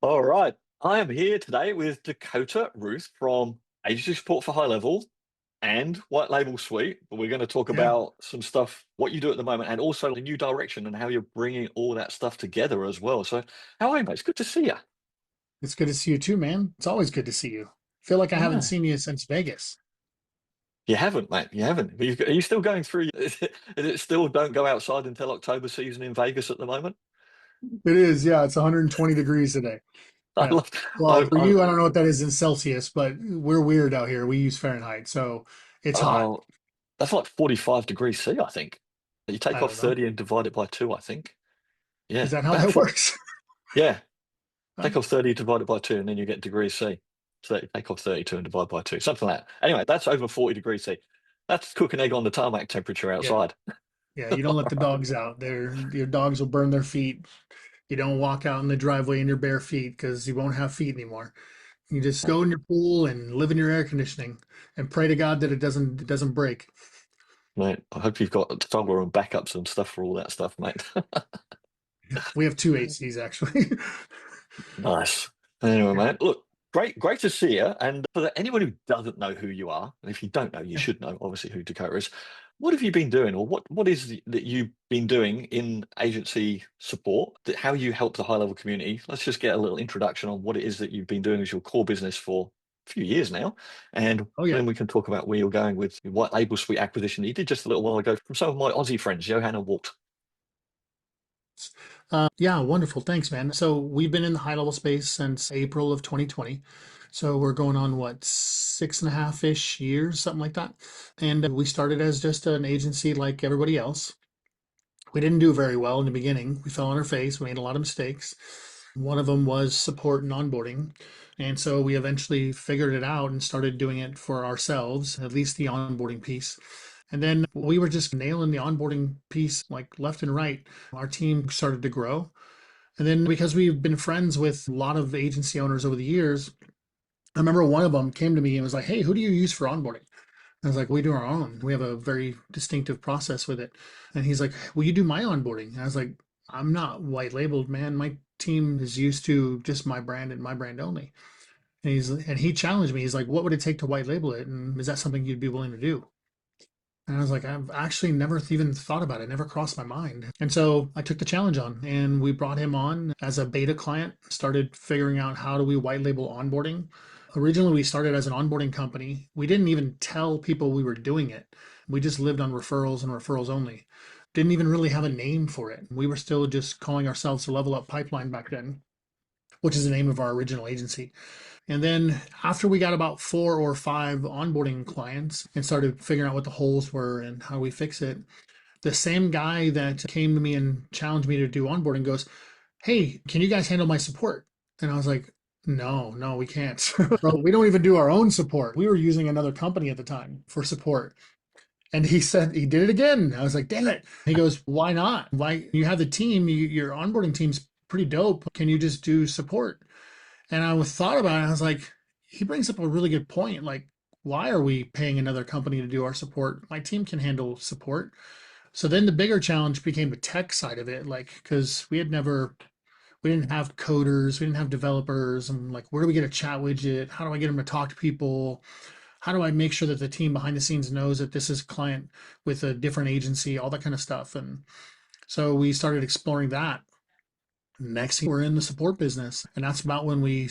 All right. I am here today with Dakota Routh from Agency Support for High Level and White Label Suite. But we're going to talk Yeah, about some stuff, what you do at the moment, and also the new direction and how you're bringing all that stuff together as well. So, how are you, mate? It's good to see you. it's good to see you too, man. It's always good to see you. Feel like I haven't Yeah. seen you since Vegas. You haven't, mate. You haven't. Are you still going through? Is it still don't go outside until October season in Vegas at the moment? It is, yeah. It's 120 degrees today. I Yeah. love. Well, for you, I don't know what that is in Celsius, but we're weird out here. We use Fahrenheit, so it's hot. Oh, that's like 45 degrees C, I think. You take I off don't know. 30 and divide it by two, I think. Is Yeah. that how that works? Yeah. Huh? Take off 30 divided by two, and then you get degrees C. So take off 32 and divide by two, something like that. Anyway, that's over 40 degrees C. That's cook an egg on the tarmac temperature Yeah. outside. Yeah. You don't let the dogs out. Your dogs will burn their feet. You don't walk out in the driveway in your bare feet because you won't have feet anymore. You just go in your pool and live in your air conditioning and pray to God that it doesn't break. Mate, I hope you've got solar and backups and stuff for all that stuff, mate. We have two ACs actually. Nice. Anyway, Yeah. mate, look, great to see you. And anyone who doesn't know who you are, and if you don't know, you Yeah. should know, obviously, who Dakota is. What have you been doing, or what is that you've been doing in agency support? How you help the high level community? Let's just get a little introduction on what it is that you've been doing as your core business for a few years now, and Oh yeah. then we can talk about where you're going with your white label suite acquisition that you did just a little while ago from some of my Aussie friends, Johann and Walt. Yeah, wonderful. Thanks, man. So we've been in the high level space since April of 2020. So we're going on what, 6.5-ish years, something like that. And we started as just an agency like everybody else. We didn't do very well in the beginning. We fell on our face. We made a lot of mistakes. One of them was support and onboarding. And so we eventually figured it out and started doing it for ourselves, at least the onboarding piece. And then we were just nailing the onboarding piece like left and right. Our team started to grow. And then because we've been friends with a lot of agency owners over the years, I remember one of them came to me and was like, "Hey, who do you use for onboarding?" I was like, "We do our own. We have a very distinctive process with it." And he's like, "Will you do my onboarding?" And I was like, "I'm not white labeled, man. My team is used to just my brand and my brand only." And he challenged me. He's like, "What would it take to white label it? And is that something you'd be willing to do?" And I was like, I've actually never even thought about it, never crossed my mind. And so I took the challenge on and we brought him on as a beta client, started figuring out how do we white label onboarding. Originally, we started as an onboarding company. We didn't even tell people we were doing it. We just lived on referrals and referrals only. Didn't even really have a name for it. We were still just calling ourselves the Level Up Pipeline back then, which is the name of our original agency. And then after we got about 4 or 5 onboarding clients and started figuring out what the holes were and how we fix it, the same guy that came to me and challenged me to do onboarding goes, "Hey, can you guys handle my support?" And I was like, "No, no, we can't. Bro, we don't even do our own support. We were using another company at the time for support." And he said he did it again. I was like, "Damn it." He goes, "Why not? Why you have the team, your onboarding team's pretty dope. Can you just do support?" And I was thought about it. I was like, he brings up a really good point. Like, why are we paying another company to do our support? My team can handle support. So then the bigger challenge became the tech side of it, like because we didn't have coders, we didn't have developers. And like, where do we get a chat widget? How do I get them to talk to people? How do I make sure that the team behind the scenes knows that this is a client with a different agency, all that kind of stuff. And so we started exploring that. Next thing we're in the support business. And that's about when we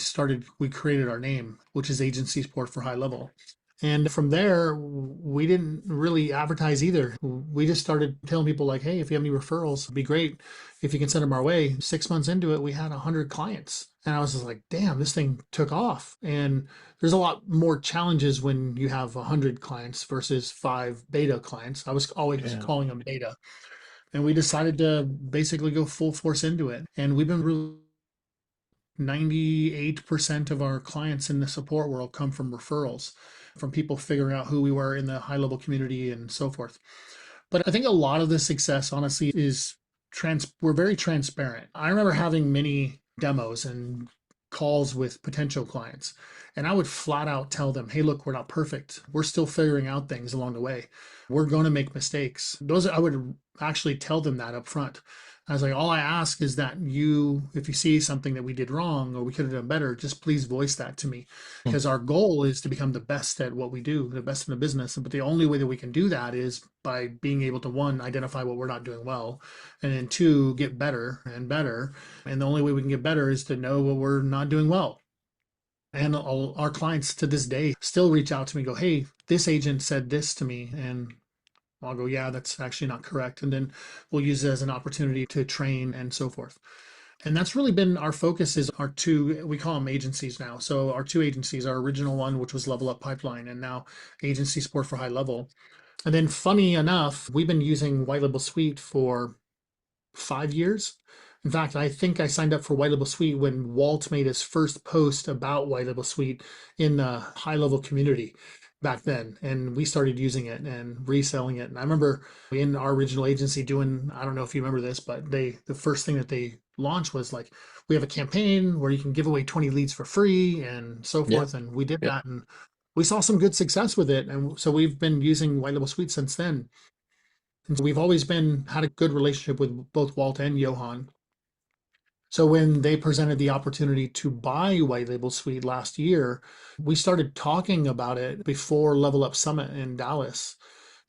created our name, which is Agency Support for High Level. And from there, we didn't really advertise either. We just started telling people like, "Hey, if you have any referrals, it'd be great if you can send them our way." 6 months into it, we had 100 clients. And I was just like, damn, this thing took off. And there's a lot more challenges when you have 100 clients versus 5 beta clients. I was always Yeah. calling them beta. And we decided to basically go full force into it. And we've been really 98% of our clients in the support world come from referrals, from people figuring out who we were in the high level community and so forth. But I think a lot of the success, honestly, is we're very transparent. I remember having many demos and calls with potential clients, and I would flat out tell them, "Hey, look, we're not perfect. We're still figuring out things along the way. We're going to make mistakes." Those I would actually tell them that up front. I was like, all I ask is that you, if you see something that we did wrong or we could have done better, just please voice that to me. Hmm. Because our goal is to become the best at what we do, the best in the business. But the only way that we can do that is by being able to, one, identify what we're not doing well, and then two, get better and better. And the only way we can get better is to know what we're not doing well. And all our clients to this day still reach out to me and go, hey, this agent said this to me. And I'll go, yeah, that's actually not correct. And then we'll use it as an opportunity to train and so forth. And that's really been our focus is our two, we call them agencies now. So our two agencies, our original one, which was Level Up Pipeline, and now Agency Support for HighLevel. And then funny enough, we've been using White Label Suite for 5 years. In fact, I think I signed up for White Label Suite when Walt made his first post about White Label Suite in the HighLevel community back then. And we started using it and reselling it. And I remember in our original agency doing, I don't know if you remember this, but the first thing that they launched was like, we have a campaign where you can give away 20 leads for free and so Yeah. forth. And we did Yeah. that and we saw some good success with it. And so we've been using White Label Suite since then. And so we've always been had a good relationship with both Walt and Johann. So when they presented the opportunity to buy White Label Suite last year, we started talking about it before Level Up Summit in Dallas.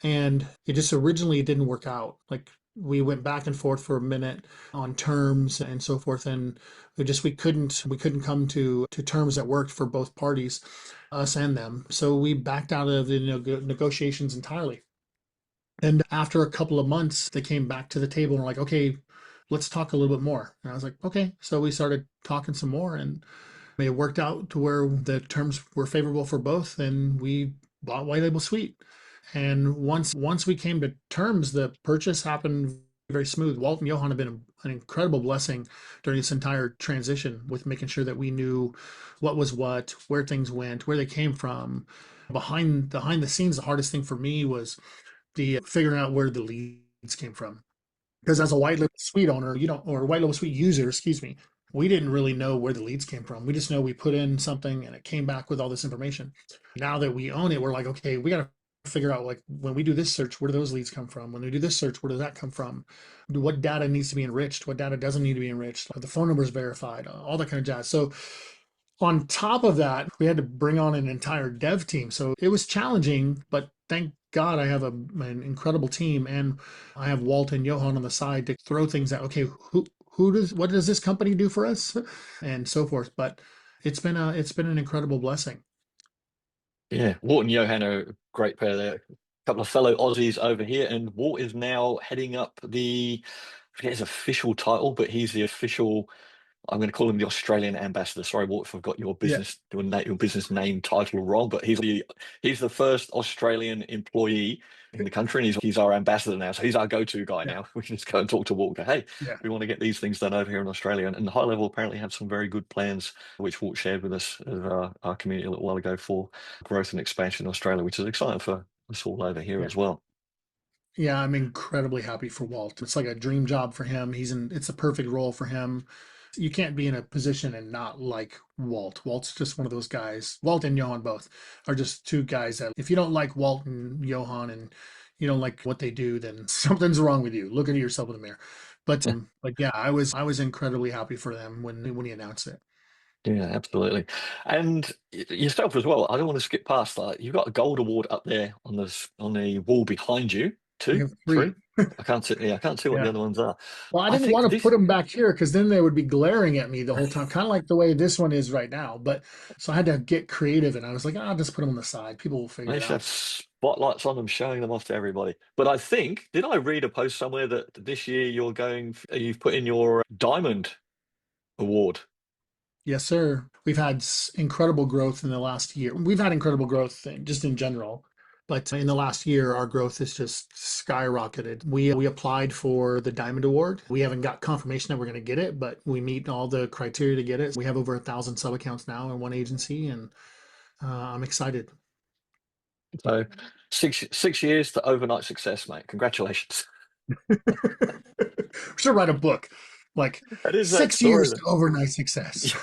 And it just originally didn't work out. Like we went back and forth for a minute on terms and so forth. And we couldn't come to terms that worked for both parties, us and them. So we backed out of the negotiations entirely. And after a couple of months, they came back to the table and were like, okay, let's talk a little bit more. And I was like, okay. So we started talking some more and it worked out to where the terms were favorable for both. And we bought White Label Suite. And once we came to terms, the purchase happened very smooth. Walt and Johan have been an incredible blessing during this entire transition with making sure that we knew what was what, where things went, where they came from. Behind the scenes, the hardest thing for me was the figuring out where the leads came from. Because as a white label suite owner, you don't, or white label suite user, excuse me, we didn't really know where the leads came from. We just know we put in something and it came back with all this information. Now that we own it, we're like, okay, we got to figure out like when we do this search, where do those leads come from? When we do this search, where does that come from? What data needs to be enriched? What data doesn't need to be enriched? Are the phone numbers verified? All that kind of jazz. So on top of that, we had to bring on an entire dev team. So it was challenging, but thank God I have an incredible team and I have Walt and Johan on the side to throw things at, okay, what does this company do for us? And so forth. But it's been an incredible blessing. Yeah. Walt and Johann are a great pair there. A couple of fellow Aussies over here, and Walt is now heading up I forget his official title, but he's the official. I'm going to call him the Australian ambassador. Sorry, Walt, if I've got Yeah, your business name title wrong, but he's the first Australian employee in the country, and he's our ambassador now. So he's our go-to guy yeah, now. We can just go and talk to Walt. And go, hey, yeah, we want to get these things done over here in Australia. And High Level apparently have some very good plans, which Walt shared with us as our community a little while ago for growth and expansion in Australia, which is exciting for us all over here yeah. as well. Yeah, I'm incredibly happy for Walt. It's like a dream job for him. It's a perfect role for him. You can't be in a position and not like Walt. Walt's just one of those guys. Walt and Johan both are just two guys that if you don't like Walt and Johan and you don't like what they do, then something's wrong with you. Look at yourself in the mirror. But yeah, I was incredibly happy for them when he announced it. Yeah, absolutely. And yourself as well. I don't want to skip past that. You've got a gold award up there on the wall behind you. We Two, have three. three. I can't see. Yeah, I can't see what the Yeah. other ones are. Well, I I didn't think want to put this. them back here because then they would be glaring at me the whole time, kind of like the way this one is right now. But so I had to get creative, and I was like, I'll just put them on the side. People will figure They it should have out. spotlights on them, showing them off to everybody. But I think, did I read a post somewhere that this year you've put in your Diamond Award? Yes, sir. We've had incredible growth in the last year. We've had incredible growth just in general, but in the last year, our growth has just skyrocketed. We applied for the Diamond Award. We haven't got confirmation that we're going to get it, but we meet all the criteria to get it. We have over 1,000 sub accounts now in one agency, and I'm excited. So 6 years to overnight success, mate. Congratulations. We should write a book, like That is that 6 story. years to overnight success.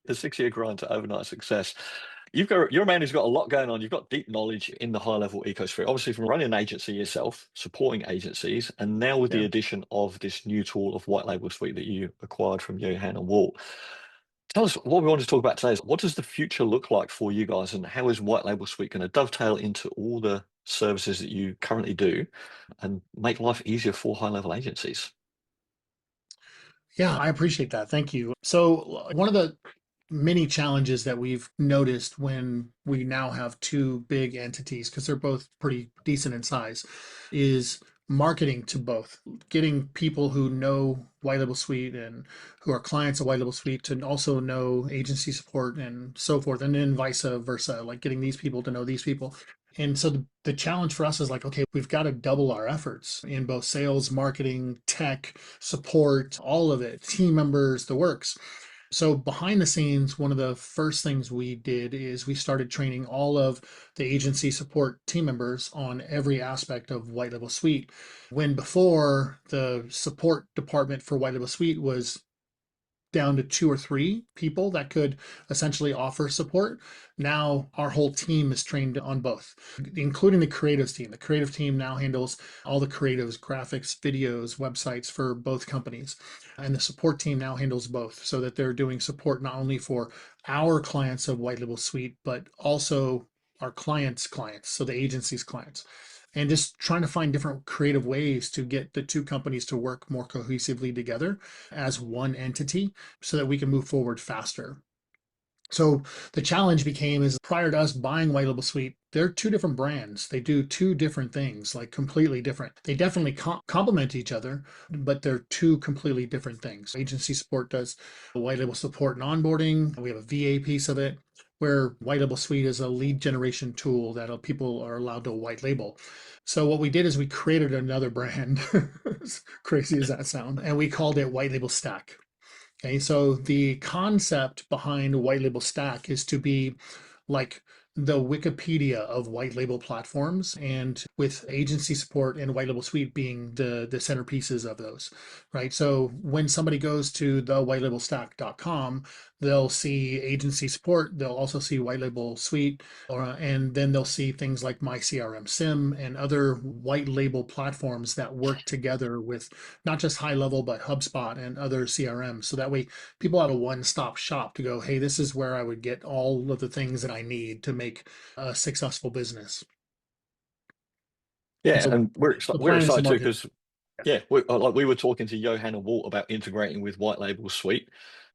The 6 year grind to overnight success. You're a man who's got a lot going on. You've got deep knowledge in the high level ecosphere, obviously from running an agency yourself, supporting agencies, and now with the Yeah. addition of this new tool of White Label Suite that you acquired from Johann and Walt. Tell us what we want to talk about today is what does the future look like for you guys, and how is White Label Suite going to dovetail into all the services that you currently do and make life easier for high level agencies? Yeah, I appreciate that. Thank you. So, one of the many challenges that we've noticed when we now have two big entities, because they're both pretty decent in size, is marketing to both, getting people who know White Label Suite and who are clients of White Label Suite to also know agency support and so forth, and then vice versa, like getting these people to know these people. And so the challenge for us is like, okay, we've got to double our efforts in both sales, marketing, tech, support, all of it, team members, the works. So behind the scenes, one of the first things we did is we started training all of the agency support team members on every aspect of White Label Suite. When before the support department for White Label Suite was down to two or three people that could essentially offer support. Now our whole team is trained on both, including the creatives team. The creative team now handles all the creatives, graphics, videos, websites for both companies. And the support team now handles both so that they're doing support not only for our clients of White Label Suite, but also our clients' clients, so the agency's clients, and just trying to find different creative ways to get the two companies to work more cohesively together as one entity so that we can move forward faster. So the challenge became is prior to us buying White Label Suite, they're two different brands. They do two different things, like completely different. They definitely complement each other, but they're two completely different things. Agency support does White Label support and onboarding. We have a VA piece of it, where White Label Suite is a lead generation tool that people are allowed to white label. So what we did is we created another brand, as crazy as that sounds, and we called it White Label Stack. Okay, so the concept behind White Label Stack is to be like the Wikipedia of white label platforms, and with agency support and White Label Suite being the centerpieces of those, right? So when somebody goes to the whitelabelstack.com, they'll see agency support, they'll also see White Label Suite, and then they'll see things like My CRM Sim and other white label platforms that work together with not just HighLevel, but HubSpot and other CRMs. So that way people have a one-stop shop to go, hey, this is where I would get all of the things that I need to make a successful business. And Yeah, so and the we're plan is to excited too market. because yeah, like we were talking to Johann and Walt about integrating with White Label Suite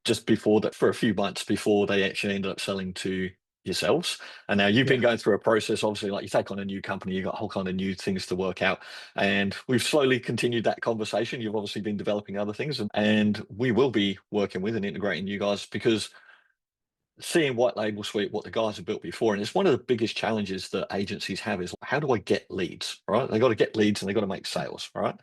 just before that for a few months before they actually ended up selling to yourselves. And now you've been Yeah. going through a process, obviously, like you take on a new company, you've got a whole kind of new things to work out. And we've slowly continued that conversation. You've obviously been developing other things, and we will be working with and integrating you guys because seeing White Label Suite, what the guys have built before, and it's one of the biggest challenges that agencies have is how do I get leads, right? They got to get leads and they got to make sales, right?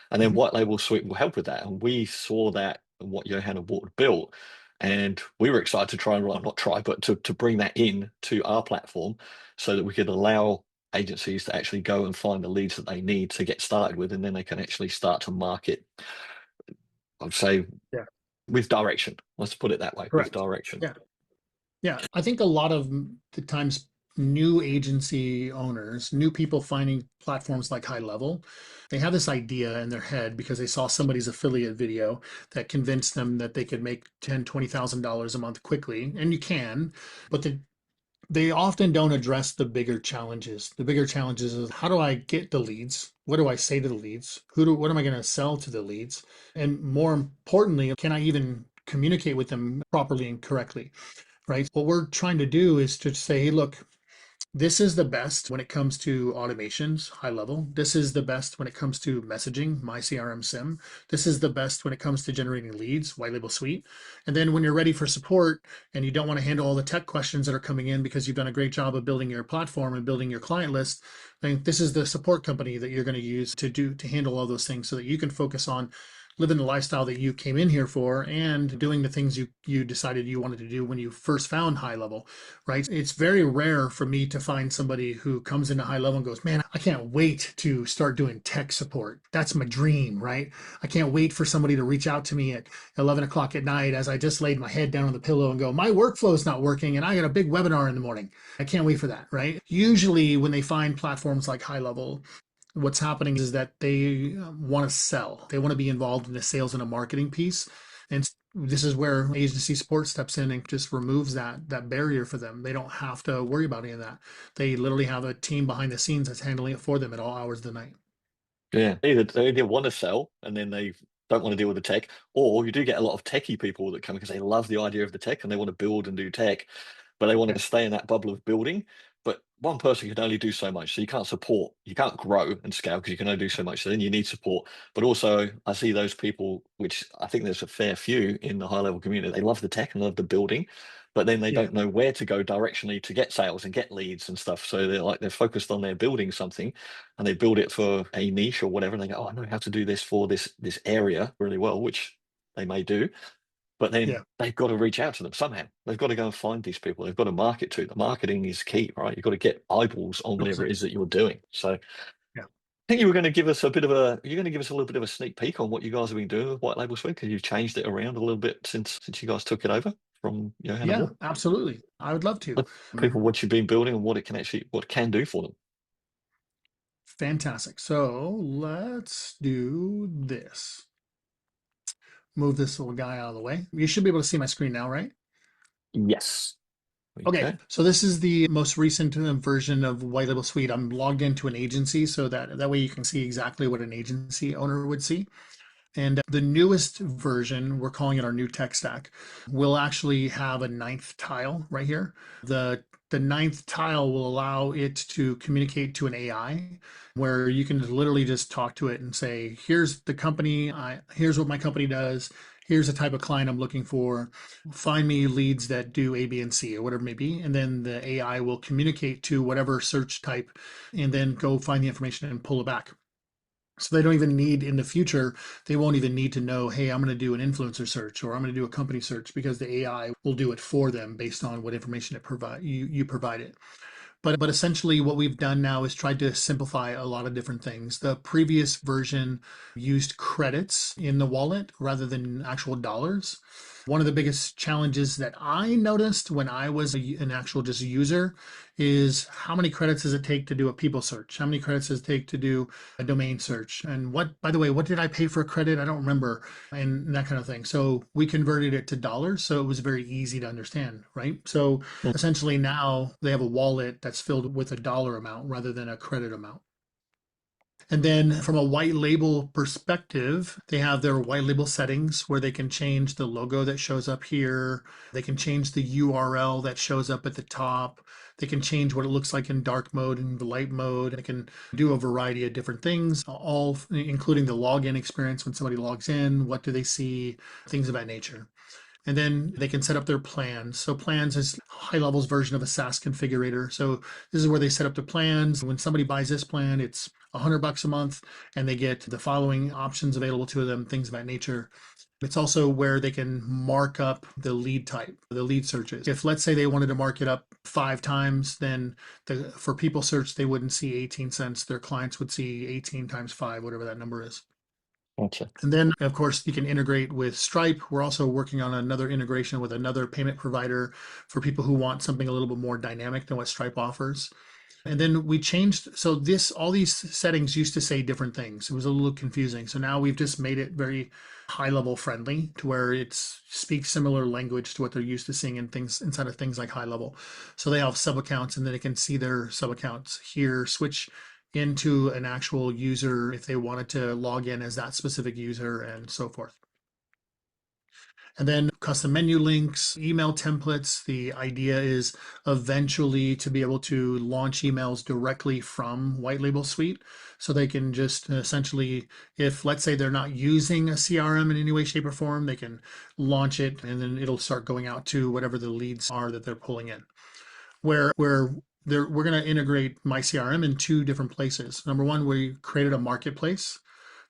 And then Mhm. White Label Suite will help with that. And we saw that in what Johann and Walt built. And we were excited to try and, well, not try, but to bring that in to our platform so that we could allow agencies to actually go and find the leads that they need to get started with. And then they can actually start to market, I'd say, Yeah. with direction. Let's put it that way, with Correct. direction. Yeah. Yeah, I think a lot of the times new agency owners, new people finding platforms like HighLevel, they have this idea in their head because they saw somebody's affiliate video that convinced them that they could make $10,000, $20,000 a month quickly, and you can, but they often don't address the bigger challenges. The bigger challenges is how do I get the leads? What do I say to the leads? What am I going to sell to the leads? And more importantly, can I even communicate with them properly and correctly? Right? What we're trying to do is to say, hey, look, this is the best when it comes to automations, HighLevel. This is the best when it comes to messaging, My CRM Sim. This is the best when it comes to generating leads, White Label Suite. And then when you're ready for support and you don't want to handle all the tech questions that are coming in because you've done a great job of building your platform and building your client list, then this is the support company that you're going to use to handle all those things so that you can focus on living the lifestyle that you came in here for and doing the things you decided you wanted to do when you first found high level, right? It's very rare for me to find somebody who comes into high level and goes, man, I can't wait to start doing tech support. That's my dream, right? I can't wait for somebody to reach out to me at 11 o'clock at night as I just laid my head down on the pillow and go, my workflow is not working and I got a big webinar in the morning. I can't wait for that, right? Usually when they find platforms like high level, what's happening is that they want to sell. They want to be involved in the sales and a marketing piece. And this is where agency support steps in and just removes that barrier for them. They don't have to worry about any of that. They literally have a team behind the scenes that's handling it for them at all hours of the night. Yeah, either they want to sell and then they don't want to deal with the tech, or you do get a lot of techie people that come because they love the idea of the tech and they want to build and do tech, but they want Yeah, to stay in that bubble of building. But one person can only do so much, so you can't support, you can't grow and scale because you can only do so much. So then you need support. But also, I see those people, which I think there's a fair few in the high level community. They love the tech and love the building, but then they yeah, don't know where to go directionally to get sales and get leads and stuff. So they're focused on their building something, and they build it for a niche or whatever. And they go, oh, I know how to do this for this area really well, which they may do, but then yeah, they've got to reach out to them somehow. They've got to go and find these people. They've got to market to them. Marketing is key, right? You've got to get eyeballs on whatever 100%. it is that you're doing. So I Yeah. think you were going to give us a bit of a, you're going to give us a little bit of a sneak peek on what you guys have been doing with White Label Suite because you've changed it around a little bit since you guys took it over from Johann and Yeah, Walt. absolutely. I would love to. Let people what you've been building and what it can actually, what it can do for them. Fantastic. So let's do this. Move this little guy out of the way. You should be able to see my screen now, right? Yes. Okay, Okay. so this is the most recent version of White Label Suite. I'm logged into an agency so that way you can see exactly what an agency owner would see. And the newest version, we're calling it our new tech stack, will actually have a ninth tile right here. The the ninth tile will allow it to communicate to an AI where you can literally just talk to it and say, here's the company, here's what my company does, here's the type of client I'm looking for. Find me leads that do A, B, and C, or whatever it may be. And then the AI will communicate to whatever search type and then go find the information and pull it back. So they don't even need in the future, they won't even need to know, hey, I'm going to do an influencer search or I'm going to do a company search because the AI will do it for them based on what information it provide you provide it. But essentially what we've done now is tried to simplify a lot of different things. The previous version used credits in the wallet rather than actual dollars. One of the biggest challenges that I noticed when I was an actual just user is how many credits does it take to do a people search? How many credits does it take to do a domain search? And what, by the way, what did I pay for a credit? I don't remember, and that kind of thing. So we converted it to dollars. So it was very easy to understand, right? So essentially now they have a wallet that's filled with a dollar amount rather than a credit amount. And then from a white label perspective, they have their white label settings where they can change the logo that shows up here. They can change the URL that shows up at the top. They can change what it looks like in dark mode and the light mode. They can do a variety of different things, all including the login experience when somebody logs in. What do they see? Things of that nature. And then they can set up their plans. So plans is HighLevel's version of a SaaS configurator. So this is where they set up the plans. When somebody buys this plan, it's $100 a month, and they get the following options available to them, things of that nature. It's also where they can mark up the lead type, the lead searches. If let's say they wanted to mark it up 5 times, then for people search, they wouldn't see 18 cents. Their clients would see 18 times 5, whatever that number is. Gotcha. And then, of course, you can integrate with Stripe. We're also working on another integration with another payment provider for people who want something a little bit more dynamic than what Stripe offers. And then we changed, so this, all these settings used to say different things. It was a little confusing. So now we've just made it very high level friendly to where it speaks similar language to what they're used to seeing in things inside of things like high level. So they have sub accounts and then they can see their sub accounts here, switch into an actual user if they wanted to log in as that specific user and so forth. And then custom menu links, email templates. The idea is eventually to be able to launch emails directly from White Label Suite. So they can just essentially, if let's say they're not using a CRM in any way, shape, or form, they can launch it and then it'll start going out to whatever the leads are that they're pulling in. Where we're going to integrate my CRM in 2 different places. Number one, we created a marketplace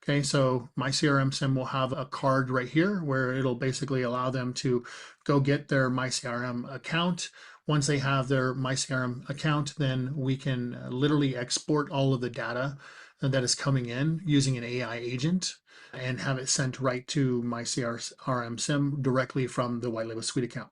Okay, so my CRM sim will have a card right here where it'll basically allow them to go get their my CRM account. Once they have their my CRM account, then we can literally export all of the data that is coming in using an AI agent and have it sent right to my CRM sim directly from the white label suite account.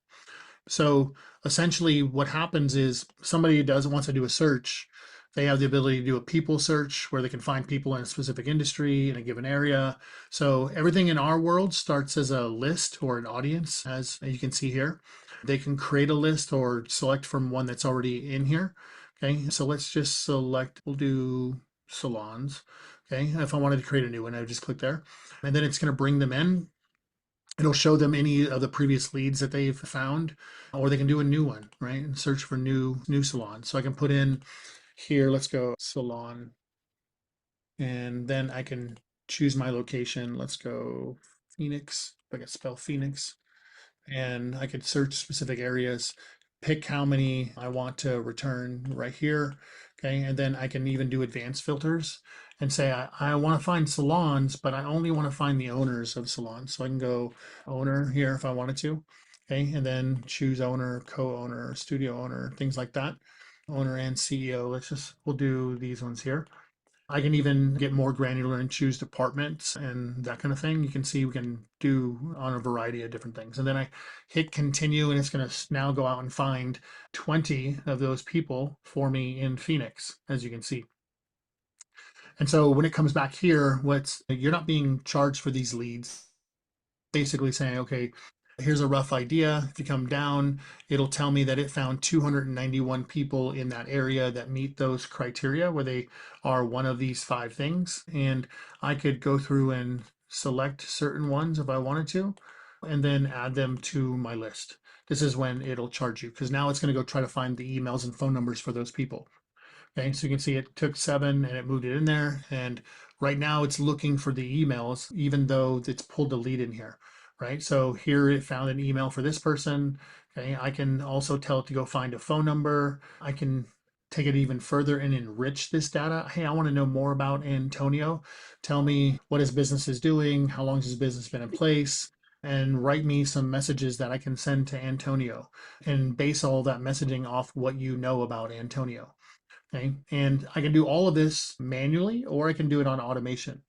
So essentially, what happens is somebody does wants to do a search. They have the ability to do a people search where they can find people in a specific industry in a given area. So everything in our world starts as a list or an audience, as you can see here. They can create a list or select from one that's already in here. Okay, so let's just select, we'll do salons. Okay, if I wanted to create a new one, I would just click there. And then it's going to bring them in. It'll show them any of the previous leads that they've found, or they can do a new one, right? And search for new salons. So I can put in here, let's go salon, and then I can choose my location. Let's go Phoenix. If I can spell Phoenix, and I could search specific areas, pick how many I want to return right here. Okay, and then I can even do advanced filters and say I want to find salons, but I only want to find the owners of salons. So I can go owner here if I wanted to. Okay, and then choose owner, co-owner, studio owner, things like that. Owner and CEO. We'll do these ones here. I can even get more granular and choose departments and that kind of thing. You can see we can do on a variety of different things. And then I hit continue and it's going to now go out and find 20 of those people for me in Phoenix, as you can see. And so when it comes back here, what's you're not being charged for these leads, basically saying, okay, here's a rough idea. If you come down, it'll tell me that it found 291 people in that area that meet those criteria where they are one of these five things. And I could go through and select certain ones if I wanted to, and then add them to my list. This is when it'll charge you because now it's going to go try to find the emails and phone numbers for those people. Okay, so you can see it took 7 and it moved it in there. And right now it's looking for the emails, even though it's pulled the lead in here, right? So here it found an email for this person. Okay, I can also tell it to go find a phone number. I can take it even further and enrich this data. Hey, I want to know more about Antonio. Tell me what his business is doing, how long has his business been in place, and write me some messages that I can send to Antonio and base all that messaging off what you know about Antonio. Okay, and I can do all of this manually or I can do it on automation.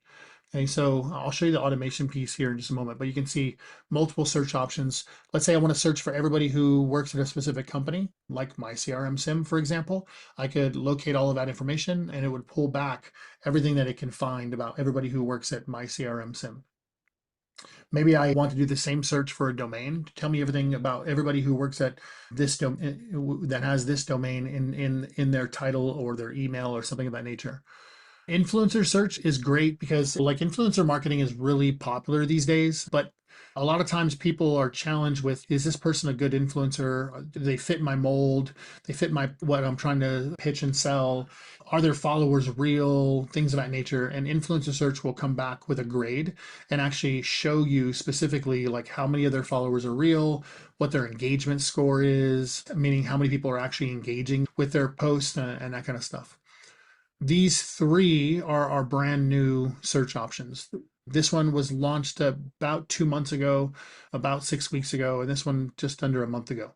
Okay, so I'll show you the automation piece here in just a moment, but you can see multiple search options. Let's say I want to search for everybody who works at a specific company, like my CRM sim, for example. I could locate all of that information and it would pull back everything that it can find about everybody who works at my CRM sim. Maybe I want to do the same search for a domain. Tell me everything about everybody who works at this domain that has this domain in their title or their email or something of that nature. Influencer search is great because like influencer marketing is really popular these days, but a lot of times people are challenged with, is this person a good influencer? Do they fit my mold? They fit my what I'm trying to pitch and sell? Are their followers real? Things of that nature. And influencer search will come back with a grade and actually show you specifically like how many of their followers are real, what their engagement score is, meaning how many people are actually engaging with their posts and that kind of stuff. These three are our brand new search options. This one was launched about 2 months ago, about 6 weeks ago, and this one just under a month ago.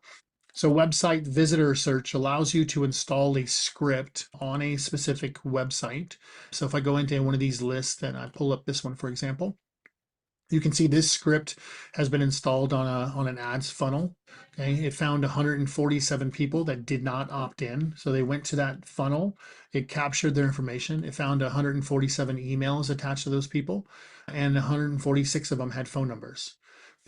So, website visitor search allows you to install a script on a specific website. So, if I go into one of these lists and I pull up this one, for example, you can see this script has been installed on an ads funnel. Okay, it found 147 people that did not opt in, so they went to that funnel. It captured their information. It found 147 emails attached to those people, and 146 of them had phone numbers.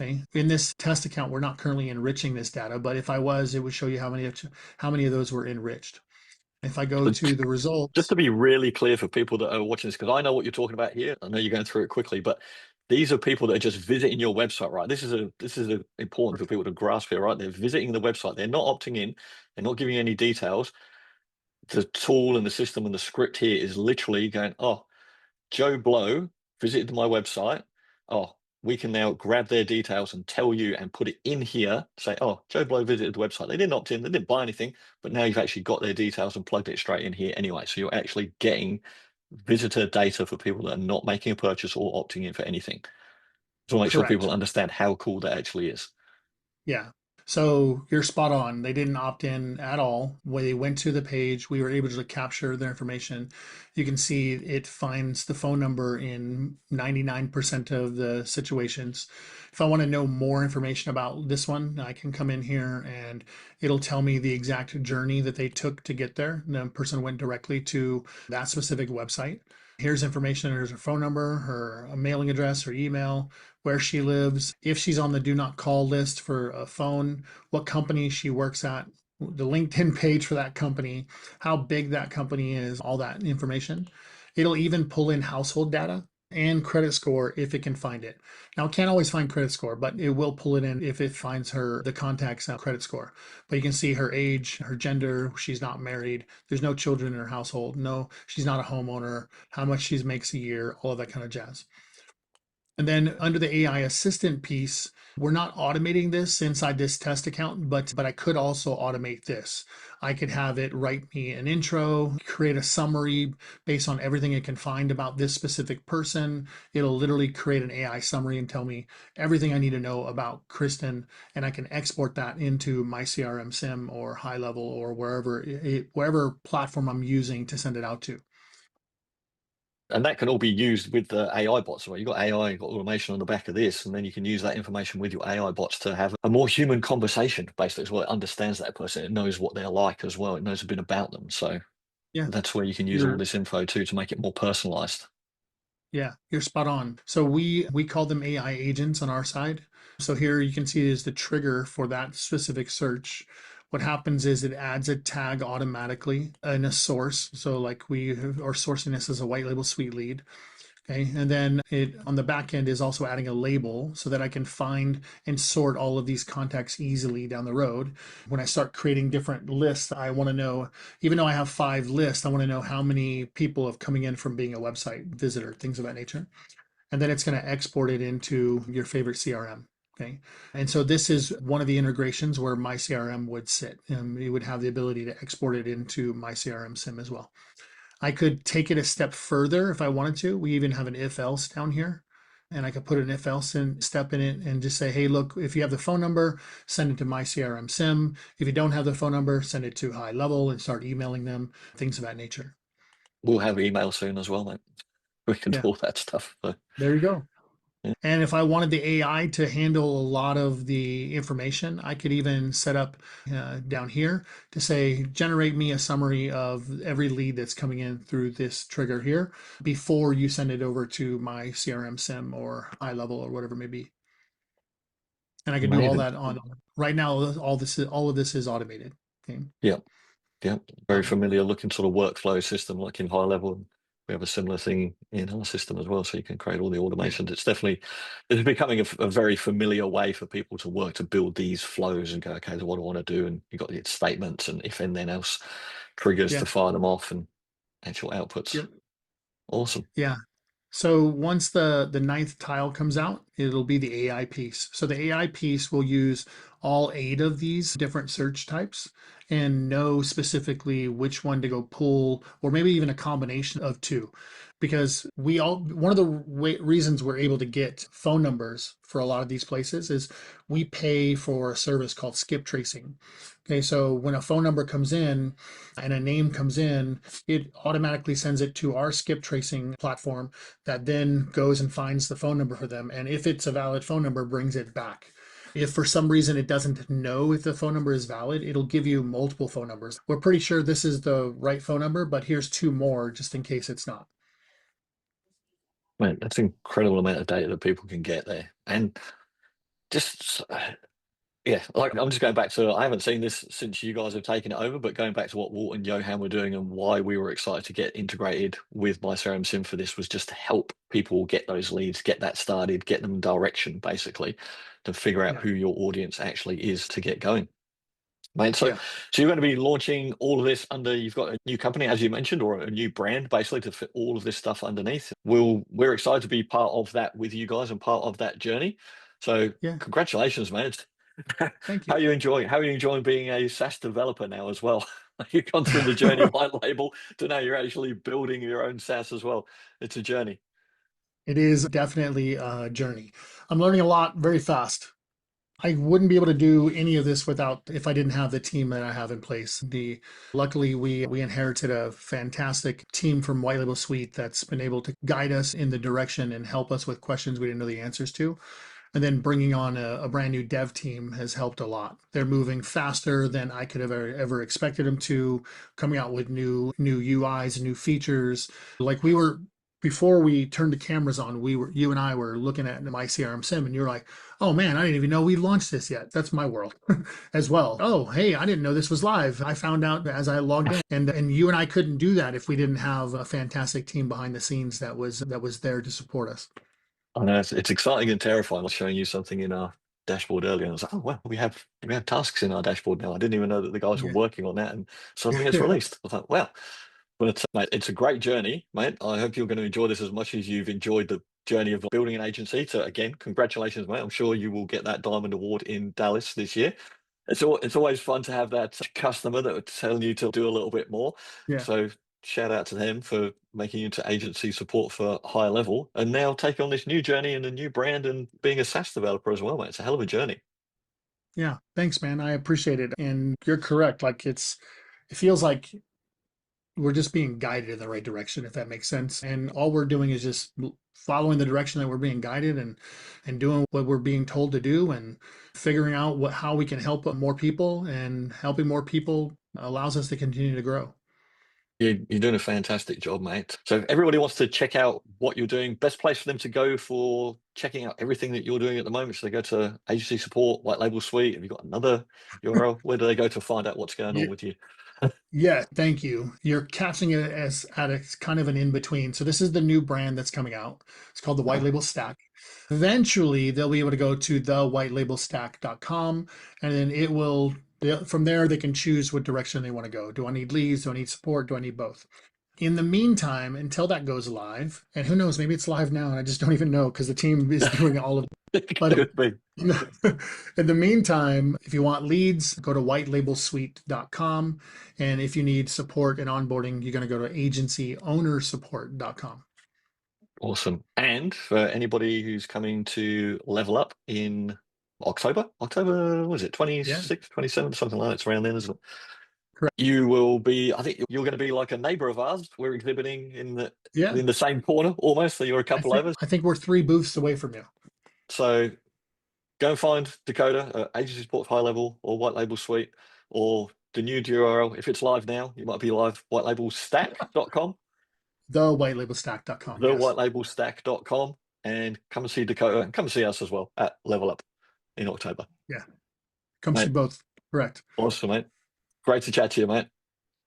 Okay, in this test account, we're not currently enriching this data, but if I was, it would show you how many of those were enriched. If I go So to the just results, to be really clear for people that are watching this, because I know what you're talking about here. I know you're going through it quickly, but these are people that are just visiting your website, right? This is important for people to grasp here, right? They're visiting the website. They're not opting in. They're not giving you any details. The tool and the system and the script here is literally going, oh, Joe Blow visited my website. Oh, we can now grab their details and tell you and put it in here. Say, oh, Joe Blow visited the website. They didn't opt in, they didn't buy anything, but now you've actually got their details and plugged it straight in here anyway. So you're actually getting visitor data for people that are not making a purchase or opting in for anything. So I want to make sure people Correct. understand how cool that actually is. Yeah. So you're spot on. They didn't opt in at all. When they went to the page, we were able to capture their information. You can see it finds the phone number in 99% of the situations. If I want to know more information about this one, I can come in here and it'll tell me the exact journey that they took to get there. The person went directly to that specific website. Here's information. Here's her phone number, her mailing address, her email, where she lives, if she's on the do not call list for a phone, what company she works at, the LinkedIn page for that company, how big that company is, all that information. It'll even pull in household data and credit score if it can find it. Now, it can't always find credit score, but it will pull it in if it finds her the contact's credit score. But you can see her age, her gender, she's not married, there's no children in her household, no, she's not a homeowner, how much she makes a year, all of that kind of jazz. And then under the AI assistant piece, we're not automating this inside this test account, but I could also automate this. I could have it write me an intro, create a summary based on everything it can find about this specific person. It'll literally create an AI summary and tell me everything I need to know about Kristen, and I can export that into my CRM sim or HighLevel or wherever platform I'm using to send it out to. And that can all be used with the AI bots. Right? You've got AI, you've got automation on the back of this, and then you can use that information with your AI bots to have a more human conversation, basically, as well. It understands that person, it knows what they're like as well, it knows a bit about them. So Yeah, that's where you can use all you're this info too to make it more personalized. Yeah, you're spot on. So we call them AI agents on our side. So here you can see is the trigger for that specific search. What happens is it adds a tag automatically in a source. So like we are sourcing this as a white label suite lead. Okay, and then it on the back end is also adding a label so that I can find and sort all of these contacts easily down the road. When I start creating different lists, I want to know, even though I have 5 lists, I want to know how many people have coming in from being a website visitor, things of that nature. And then it's going to export it into your favorite CRM. Okay. And so this is one of the integrations where my CRM would sit, and you would have the ability to export it into my CRM sim as well. I could take it a step further if I wanted to. We even have an if else down here. And I could put an if else step in it and just say, hey, look, if you have the phone number, send it to my CRM sim. If you don't have the phone number, send it to HighLevel and start emailing them, things of that nature. We'll have email soon as well, mate. We can do Yeah, all that stuff. So, there you go. yeah. And if I wanted the AI to handle a lot of the information, I could even set up down here to say, generate me a summary of every lead that's coming in through this trigger here before you send it over to my CRM sim or HighLevel or whatever it may be. And I can do all Amazing. that on right now. All of this is automated. Okay. Yeah. Yeah, very Um, familiar looking sort of workflow system like in HighLevel. We have a similar thing in our system as well, so you can create all the yeah. automations. It's becoming a very familiar way for people to work to build these flows and go, okay, so what do I want to do? And you've got the statements and if and then else triggers to Yeah. fire them off and actual outputs. Yep. Awesome. Yeah. So once the ninth tile comes out, it'll be the AI piece. So the AI piece will use all 8 of these different search types and know specifically which one to go pull, or maybe even a combination of two. Because one of the reasons we're able to get phone numbers for a lot of these places is we pay for a service called skip tracing. Okay, so when a phone number comes in and a name comes in, it automatically sends it to our skip tracing platform that then goes and finds the phone number for them. And if it's a valid phone number, brings it back. If for some reason it doesn't know if the phone number is valid, it'll give you multiple phone numbers. We're pretty sure this is the right phone number, but here's 2 more just in case it's not. Man, that's an incredible amount of data that people can get there. And just yeah, like I'm just going back to I haven't seen this since you guys have taken it over, but going back to what Walt and Johann were doing and why we were excited to get integrated with my CRM Sim for this was just to help people get those leads, get that started, get them direction basically to figure out Yeah. who your audience actually is to get going. Mate, Yeah. so you're going to be launching all of this under you've got a new company as you mentioned or a new brand basically to fit all of this stuff underneath. We're excited to be part of that with you guys and part of that journey. So Yeah. congratulations, man. Thank How you. are you enjoying being a SaaS developer now as well? You've gone through the journey of white label to now you're actually building your own SaaS as well. It's a journey. It is definitely a journey. I'm learning a lot very fast. I wouldn't be able to do any of this without if I didn't have the team that I have in place. The luckily we inherited a fantastic team from White Label Suite that's been able to guide us in the direction and help us with questions we didn't know the answers to. And then bringing on a brand new dev team has helped a lot. They're moving faster than I could have ever expected them to, coming out with new UIs and new features. Like we were before we turned the cameras on, you and I were looking at my CRM sim, and you're like, "Oh man, I didn't even know we launched this yet." That's my world as well. Oh, hey, I didn't know this was live. I found out as I logged in, and you and I couldn't do that if we didn't have a fantastic team behind the scenes that was there to support us. I know it's exciting and terrifying. I was showing you something in our dashboard earlier, and I was like, "Oh well, we have tasks in our dashboard now." I didn't even know that the guys were Yeah. working on that, and suddenly it's released. I thought, "Wow!" But mate, it's a great journey, mate. I hope you're going to enjoy this as much as you've enjoyed the journey of building an agency. So again, congratulations, mate. I'm sure you will get that Diamond Award in Dallas this year. It's always fun to have that customer that would tell you to do a little bit more. Yeah. So shout out to them for making you into agency support for high level, and now take on this new journey and a new brand and being a SaaS developer as well, mate. It's a hell of a journey. Yeah, thanks, man. I appreciate it. And you're correct. It feels like we're just being guided in the right direction, if that makes sense. And all we're doing is just following the direction that we're being guided and doing what we're being told to do and figuring out how we can help more people, and helping more people allows us to continue to grow. You're doing a fantastic job, mate. So if everybody wants to check out what you're doing, best place for them to go for checking out everything that you're doing at the moment. So they go to agency support, white label suite. Have you got another URL? Where do they go to find out what's going on Yeah, with you? yeah, thank you. You're catching it as at a kind of an in between. So this is the new brand that's coming out. It's called the White Ah, Label Stack. Eventually, they'll be able to go to thewhitelabelstack.com, and then from there they can choose what direction they want to go. Do I need leads? Do I need support? Do I need both? In the meantime, until that goes live, and who knows, maybe it's live now and I just don't even know because the team is doing all of it. it But could be. in the meantime, if you want leads, go to whitelabelsuite.com. And if you need support and onboarding, you're going to go to agencyownersupport.com. Awesome. And for anybody who's coming to level up in October, was it Yeah, 26th, 27th, something like that? It's around then, isn't it? correct. You will be, I think you're going to be like a neighbor of ours. We're exhibiting Yeah, in the same corner almost. So you're a I couple think over. I think we're 3 booths away from you. So go and find Dakota at Agency Support High Level or White Label Suite or the new URL. If it's live now, you might be live whitelabelstack.com, Thewhitelabelstack.com. Yes. thewhitelabelstack.com, and come and see Dakota and come and see us as well at Level Up in October. Yeah. Comes to Mate, both. Correct. awesome, mate. Great to chat to you, mate.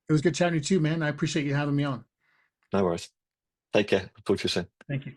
It was good chatting to you too, man. I appreciate you having me on. No worries. Take care. Talk to you soon. Thank you.